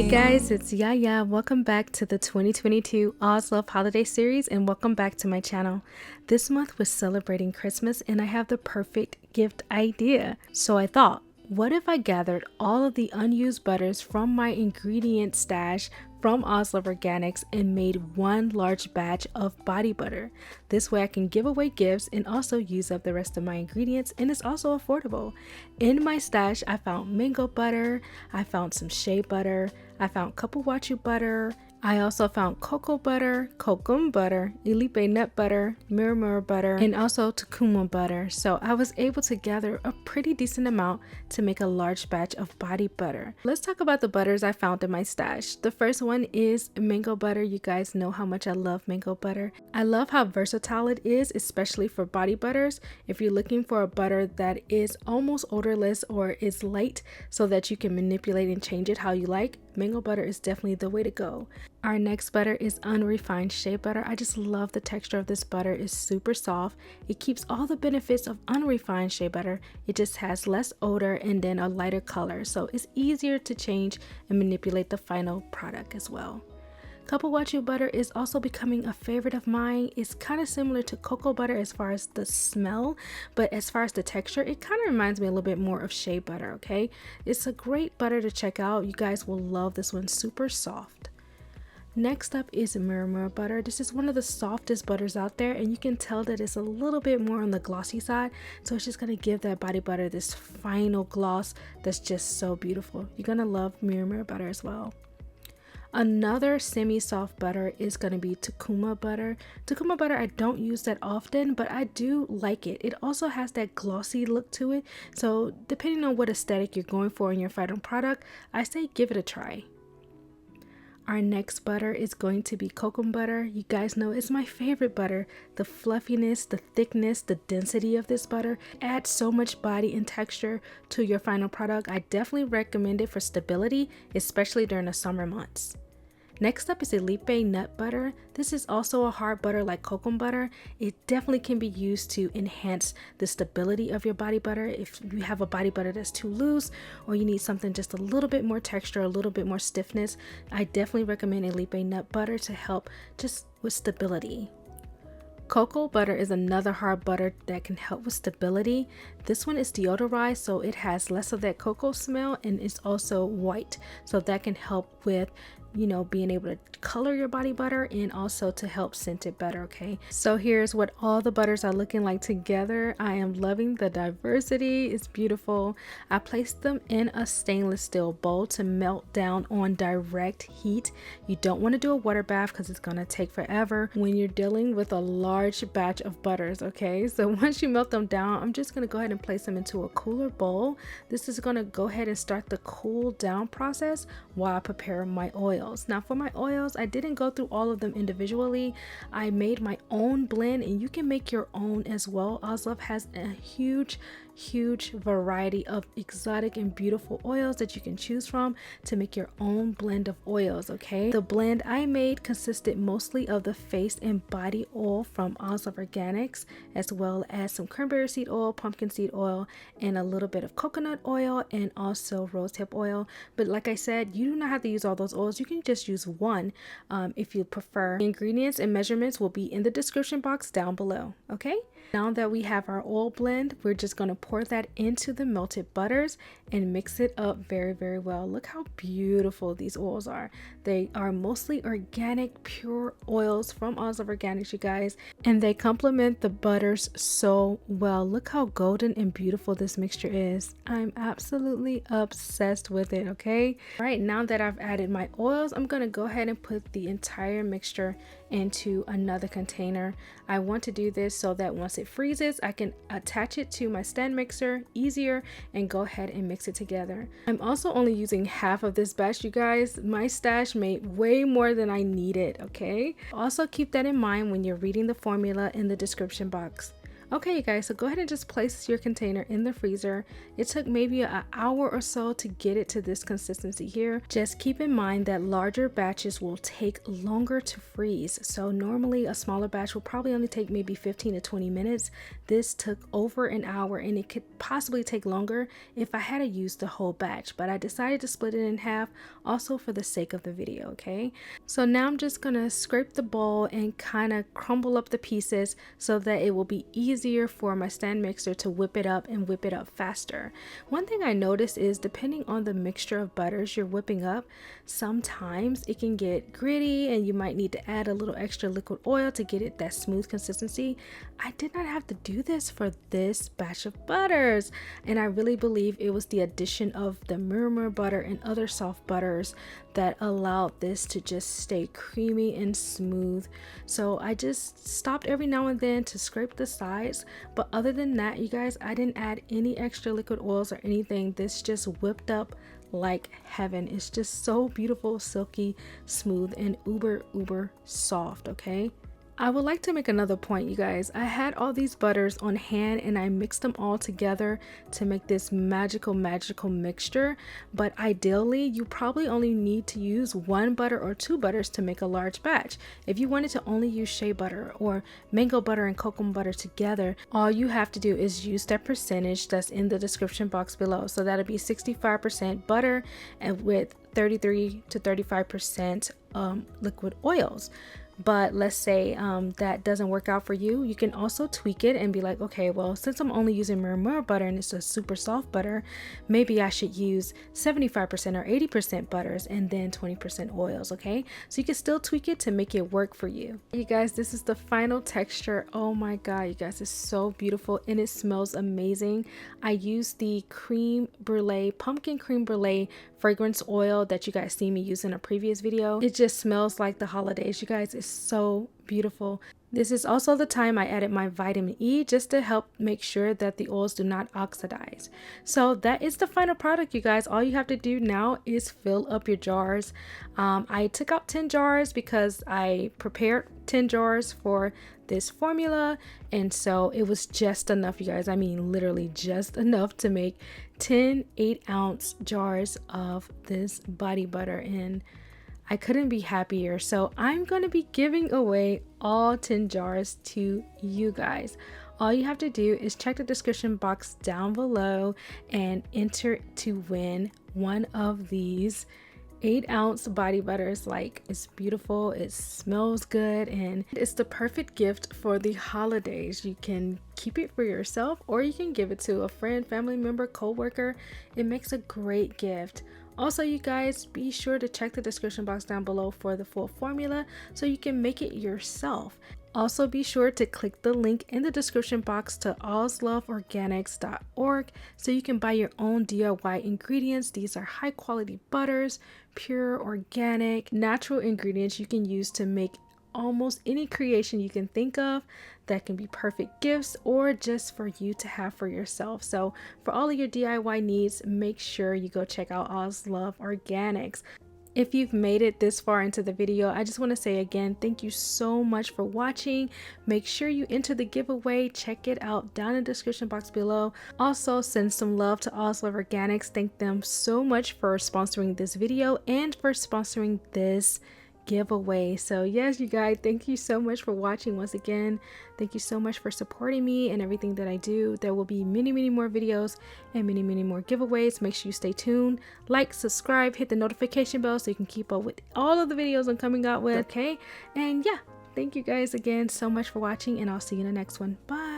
Hey guys, it's Yaya. Welcome back to the 2022 Oslove holiday series and welcome back to my channel. This month we're celebrating Christmas and I have the perfect gift idea. So I thought, what if I gathered all of the unused butters from my ingredient stash from Oslove Organics and made one large batch of body butter. This way I can give away gifts and also use up the rest of my ingredients, and it's also affordable. In my stash I found mango butter, I found some shea butter, I found Cupuacu Butter, I also found Kokum Butter, Kokum Butter, Illipe Nut Butter, Murumuru Butter, and also Tucuma Butter. So I was able to gather a pretty decent amount to make a large batch of body butter. Let's talk about the butters I found in my stash. The first one is mango butter. You guys know how much I love mango butter. I love how versatile it is, especially for body butters. If you're looking for a butter that is almost odorless or is light so that you can manipulate and change it how you like, mango butter is definitely the way to go. Our next butter is unrefined shea butter. I just love the texture of this butter. It's super soft. It keeps all the benefits of unrefined shea butter. It just has less odor and then a lighter color, so it's easier to change and manipulate the final product as well. Cupuacu butter is also becoming a favorite of mine. It's kind of similar to cocoa butter as far as the smell, but as far as the texture, it kind of reminds me a little bit more of shea butter, okay? It's a great butter to check out. You guys will love this one, super soft. Next up is Murumuru Butter. This is one of the softest butters out there, and you can tell that it's a little bit more on the glossy side, so it's just going to give that body butter this final gloss that's just so beautiful. You're going to love Murumuru Butter as well. Another semi-soft butter is going to be Tucuma Butter. Tucuma Butter I don't use that often, but I do like it. It also has that glossy look to it, so depending on what aesthetic you're going for in your final product, I say give it a try. Our next butter is going to be Kokum Butter. You guys know it's my favorite butter. The fluffiness, the thickness, the density of this butter adds so much body and texture to your final product. I definitely recommend it for stability, especially during the summer months. Next up is Illipe Nut Butter. This is also a hard butter like Kokum Butter. It definitely can be used to enhance the stability of your body butter. If you have a body butter that's too loose or you need something just a little bit more texture, a little bit more stiffness, I definitely recommend Illipe Nut Butter to help just with stability. Cocoa butter is another hard butter that can help with stability. This one is deodorized, so it has less of that cocoa smell, and it's also white, so that can help with being able to color your body butter and also to help scent it better. Okay, so here's what all the butters are looking like together. I am loving the diversity. It's beautiful. I placed them in a stainless steel bowl to melt down on direct heat. You don't want to do a water bath because it's going to take forever when you're dealing with a large batch of butters. Okay, so once you melt them down, I'm just going to go ahead and place them into a cooler bowl. This is going to go ahead and start the cool down process while I prepare my oils. Now for my oils, I didn't go through all of them individually. I made my own blend, and you can make your own as well. Oslove has a huge variety of exotic and beautiful oils that you can choose from to make your own blend of oils. Okay, the blend I made consisted mostly of the face and body oil from Oslove Organics, as well as some cranberry seed oil, pumpkin seed oil, and a little bit of coconut oil and also rosehip oil. But like I said, you do not have to use all those oils. You can just use one if you prefer. The ingredients and measurements will be in the description box down below. Okay, now that we have our oil blend, we're just going to pour that into the melted butters and mix it up very well. Look how beautiful these oils are. They are mostly organic, pure oils from Oslove Organics, you guys, and they complement the butters so well. Look how golden and beautiful this mixture is. I'm absolutely obsessed with it. Okay, all right, now that I've added my oils, I'm going to go ahead and put the entire mixture into another container. I want to do this so that once it freezes, I can attach it to my stand mixer easier and go ahead and mix it together. I'm also only using half of this batch, you guys. My stash made way more than I needed. Okay, also keep that in mind when you're reading the formula in the description box. Okay, you guys, so go ahead and just place your container in the freezer. It took maybe an hour or so to get it to this consistency here. Just keep in mind that larger batches will take longer to freeze. So normally a smaller batch will probably only take maybe 15 to 20 minutes. This took over an hour, and it could possibly take longer if I had to use the whole batch, but I decided to split it in half also for the sake of the video, okay? So now I'm just gonna scrape the bowl and kind of crumble up the pieces so that it will be easier for my stand mixer to whip it up and whip it up faster. One thing I noticed is depending on the mixture of butters you're whipping up, sometimes it can get gritty and you might need to add a little extra liquid oil to get it that smooth consistency. I did not have to do this for this batch of butters, and I really believe it was the addition of the Murumuru butter and other soft butters that allowed this to just stay creamy and smooth. So I just stopped every now and then to scrape the sides, but other than that, you guys, I didn't add any extra liquid oils or anything. This just whipped up like heaven. It's just so beautiful, silky, smooth, and uber soft, okay? I would like to make another point, you guys. I had all these butters on hand and I mixed them all together to make this magical mixture, but ideally you probably only need to use 1 butter or 2 butters to make a large batch. If you wanted to only use shea butter or mango butter and kokum butter together, all you have to do is use that percentage that's in the description box below. So that'll be 65% butter and with 33 to 35% liquid oils. But let's say that doesn't work out for you. You can also tweak it and be like, okay, well, since I'm only using Murumuru butter and it's a super soft butter, maybe I should use 75% or 80% butters and then 20% oils, okay? So you can still tweak it to make it work for you. You guys, this is the final texture. Oh my God, you guys, it's so beautiful and it smells amazing. I used the creme brulee, pumpkin creme brulee fragrance oil that you guys see me use in a previous video. It just smells like the holidays, you guys. It's so beautiful. This is also the time I added my vitamin E just to help make sure that the oils do not oxidize. So that is the final product, you guys. All you have to do now is fill up your jars. I took out 10 jars because I prepared 10 jars for this formula, and so it was just enough, you guys. I mean literally just enough to make 10 8-ounce jars of this body butter, and I couldn't be happier. So I'm going to be giving away all 10 jars to you guys. All you have to do is check the description box down below and enter to win one of these 8-ounce body butters. Like, it's beautiful, it smells good, and it's the perfect gift for the holidays. You can keep it for yourself or you can give it to a friend, family member, co-worker. It makes a great gift. Also, you guys, be sure to check the description box down below for the full formula so you can make it yourself. Also, be sure to click the link in the description box to osloveorganics.org so you can buy your own DIY ingredients. These are high quality butters, pure, organic, natural ingredients you can use to make almost any creation you can think of that can be perfect gifts or just for you to have for yourself. So for all of your DIY needs, make sure you go check out Oslove Organics. If you've made it this far into the video, I just want to say again, thank you so much for watching. Make sure you enter the giveaway. Check it out down in the description box below. Also, send some love to Oslove Organics. Thank them so much for sponsoring this video and for sponsoring this giveaway. So yes, you guys, thank you so much for watching. Once again, thank you so much for supporting me and everything that I do. There will be many more videos and many more giveaways. Make sure you stay tuned, like, subscribe, hit the notification bell so you can keep up with all of the videos I'm coming out with. Okay, and yeah, thank you guys again so much for watching, and I'll see you in the next one. Bye.